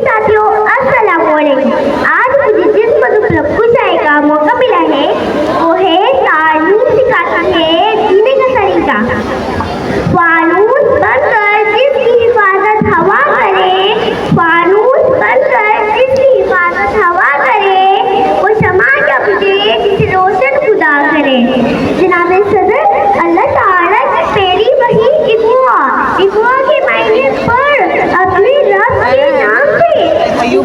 साथियों, अस्सलाम वालेकुम। आज मुझे जिस मौजूद पर पूछने का मौका मिला है वो है तालीम सिखाती है जीने का तरीका। फानूस बनकर जिसकी हिफाजत हवा करे, फानूस बनकर जिसकी हिफाजत हवा करे, वो शमा क्या बुझे जिसे रोशन खुदा करे। जनाब सदर, अल्लाह ताला की पहली वही इक़वा के मायने पर अपने रब के नाम से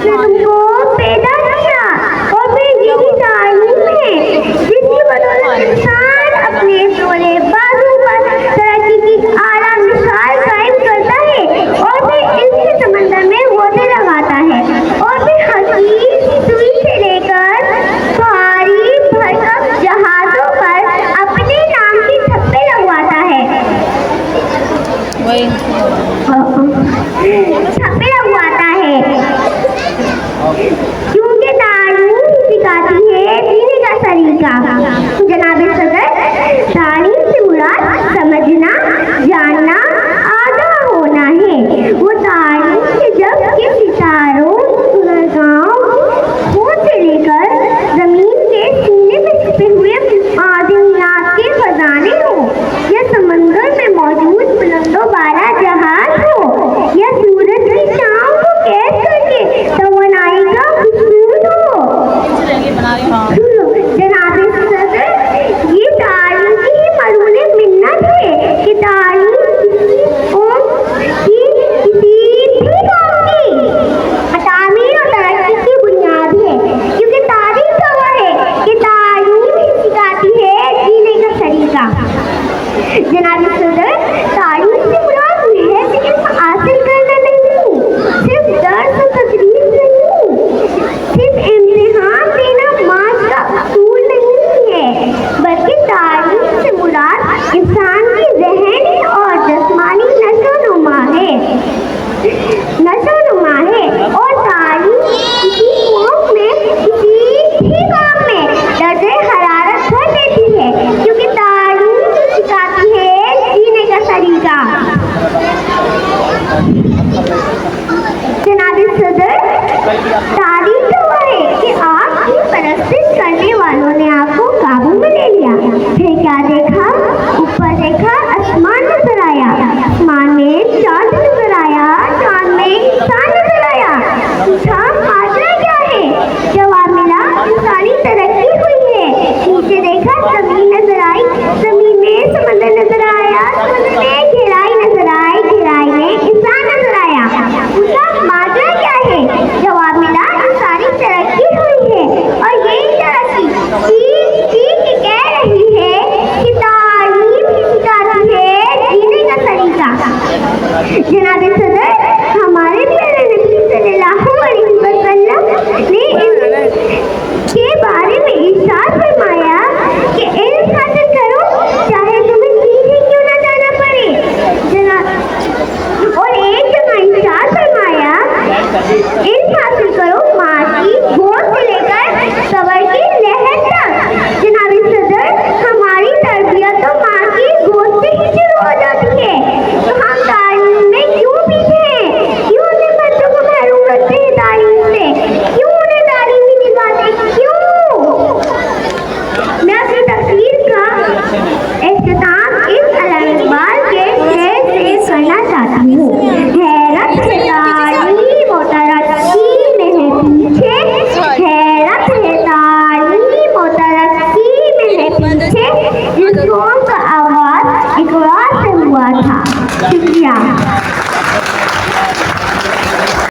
तुमको पैदा किया और फिर यही तालीम है जिसकी बदौलत इंसान अपने जोरे बाजू पर तरक्की की आला मिसाल कायम करता है और फिर इसके समंदर में गोते लगाता है और फिर हकीम सुई से लेकर भारी भरकम जहाजों पर अपने नाम के छप्पे लगवाता है। छप्पे लगवाता है क्योंकि तालीम सिखाती है जीने का तरीका। जनाब सदर, तालीम से मुराद समझना, जानना, आगाह होना है। वो तालीम से जब के सितारों, गुज़रगाहों, खून से लेकर जमीन के सीने में छिपे हुए मादनियात के खजाने हो, या समंदर में मौजूद बुलंदो बाला जहाज हो, या सूरज की शाम को कैद करके तवानाई का हुसूल हो। जनाब सदर, ये तालीम की ही मलून मिन्नत है कि तालीम किसी कौम की, किसी भी कौम की तामीर और तरक्की की बुनियाद है, क्योंकि तारीख गवाह है कि तालीम ही सिखाती है जीने का तरीका। जनाब सदर, तालीम से मुराद है कि इल्म हासिल करना नहीं, सिर्फ दर्स और तदरीस नहीं, सिर्फ इम्तिहान देना मार्क्स का उसूल नहीं है, बल्कि तालीम से मुराद इंसान की ज़हनी और जिस्मानी नशोनुमा है। और तालीम किसी कौम में, किसी भी कौम में दर्जे हरारत भर देती है, क्योंकि तालीम सिखाती है जीने का तरीका। जनाब सदर, तारीफ तो है कि आपकी परस्तिश करने वालों ने आपको काबू में ले लिया। फिर क्या देखा? ऊपर देखा, आसमान नजर आया, आसमान में चांद नजर आया, चांद में इंसान नजर आया। पूछा माजरा क्या है? जवाब मिला इंसानी तरक्की हुई है। नीचे देखा, जमीन नजर आई, जमीन में समंदर नजर आया, समंदर में गहराई नजर आई, गहराई में इंसान नजर आया। पूछा माजरा क्या है? जवाब मिला इंसानी तरक्की हुई है। और यही तरक्की चीख कह रही है कि तालीम सिखाती है जीने का तरीका। जनाब सदर, हमारे प्यारे नबी सल्लल्लाहु अलैहि वसल्लम ने के बारे में इरशाद फरमाया कि इल्म हासिल करो चाहे तुम्हें सीधे क्यों ना जाना पड़े। और एक जगह इरशाद फरमाया इल्म हासिल करो माँ की गोद से लेकर कब्र की लहर तक। जनाब सदर, हमारी तरबियत तो माँ की गोद से ही शुरू हो जाती है, तो हम तालीम में क्यों पीछे हैं? क्यों अपने बच्चों को महरूम रखते हैं तालीम से? क्यों उन्हें तालीम नहीं दिलवाते? क्यों? मैं अपनी तकरीर का इख्तिताम इस अल्लामा इकबाल के शेर से करना चाहती हूँ। हैरत है तालीम और तरक्की में है पीछे, हैरत है तालीम और तरक्की में है पीछे, जिस कौम